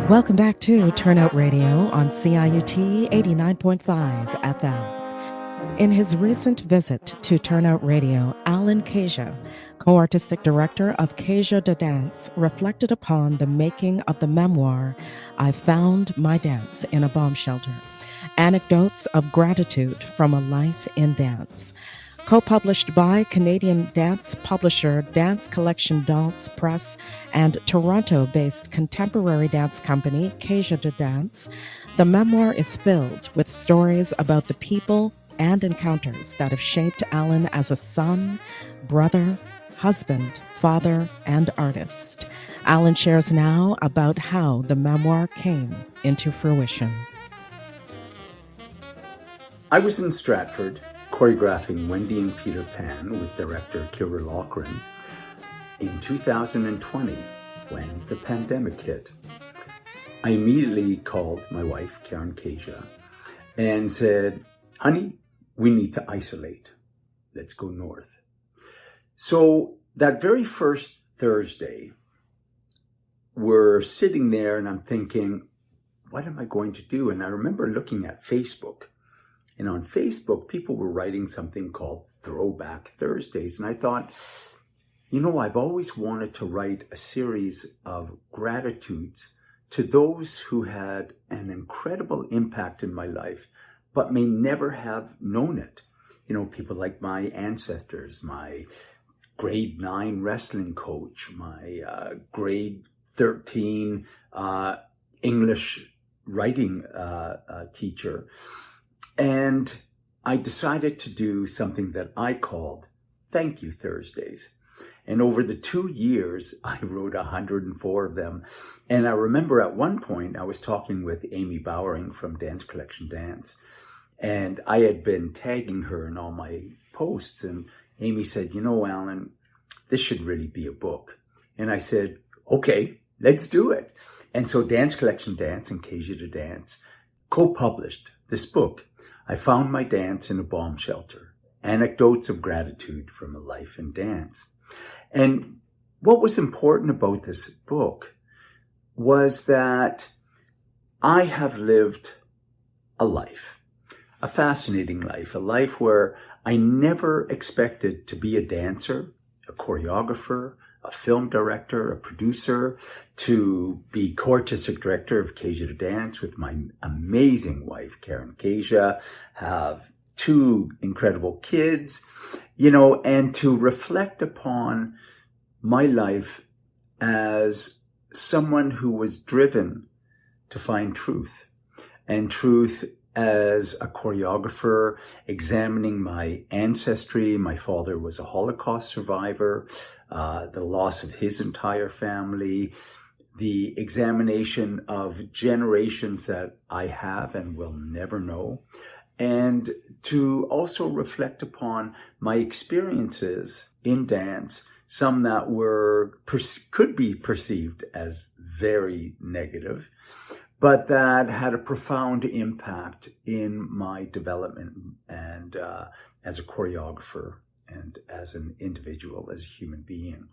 Welcome back to Turnout Radio on CIUT 89.5 FM. In his recent visit to Turnout Radio, Alan Kasia, co-artistic director of Kasia the Dance, reflected upon the making of the memoir, I Found My Dance in a Bomb Shelter, Anecdotes of Gratitude from a Life in Dance. Co-published by Canadian dance publisher Dance Collection Dance Press and Toronto-based contemporary dance company Kasia the Dance, the memoir is filled with stories about the people and encounters that have shaped Alan as a son, brother, husband, father, and artist. Alan shares now about how the memoir came into fruition. I was in Stratford, choreographing Wendy and Peter Pan with director Kira Loughran in 2020 when the pandemic hit. I immediately called my wife, Karen Kasia, and said, honey, we need to isolate. Let's go north. So that very first Thursday, we're sitting there and I'm thinking, what am I going to do? And I remember looking at Facebook. And on Facebook, people were writing something called Throwback Thursdays. And I thought, I've always wanted to write a series of gratitudes to those who had an incredible impact in my life, but may never have known it. People like my ancestors, my grade 9 wrestling coach, my grade 13 English writing teacher. And I decided to do something that I called Thank You Thursdays. And over the 2 years, I wrote 104 of them. And I remember at one point, I was talking with Amy Bowering from Dance Collection Dance. And I had been tagging her in all my posts. And Amy said, Alan, this should really be a book. And I said, okay, let's do it. And so Dance Collection Dance and Kasia the Dance co-published this book. I Found My Dance in a Bomb Shelter, Anecdotes of Gratitude from a Life in Dance. And what was important about this book was that I have lived a life, a fascinating life, a life where I never expected to be a dancer, a choreographer, a film director, a producer, to be co-artistic director of Kasia the Dance with my amazing wife, Karen Kasia, have 2 incredible kids, and to reflect upon my life as someone who was driven to find truth, and truth as a choreographer, examining my ancestry. My father was a Holocaust survivor, the loss of his entire family, the examination of generations that I have and will never know, and to also reflect upon my experiences in dance, some that could be perceived as very negative, but that had a profound impact in my development and as a choreographer and as an individual, as a human being.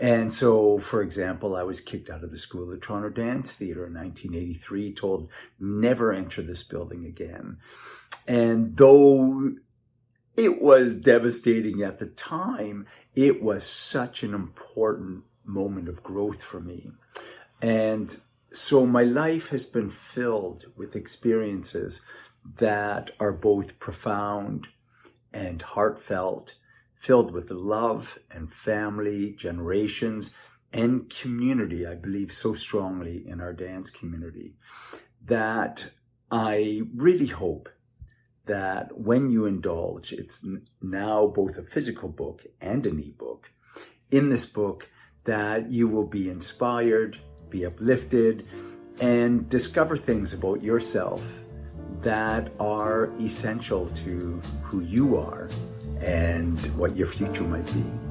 And so, for example, I was kicked out of the School of Toronto Dance Theatre in 1983, told never enter this building again. And though it was devastating at the time, it was such an important moment of growth for me. And so my life has been filled with experiences that are both profound and heartfelt, filled with love and family, generations, and community. I believe so strongly in our dance community that I really hope that when you indulge, it's now both a physical book and an ebook. In this book, that you will be inspired, be uplifted, and discover things about yourself that are essential to who you are and what your future might be.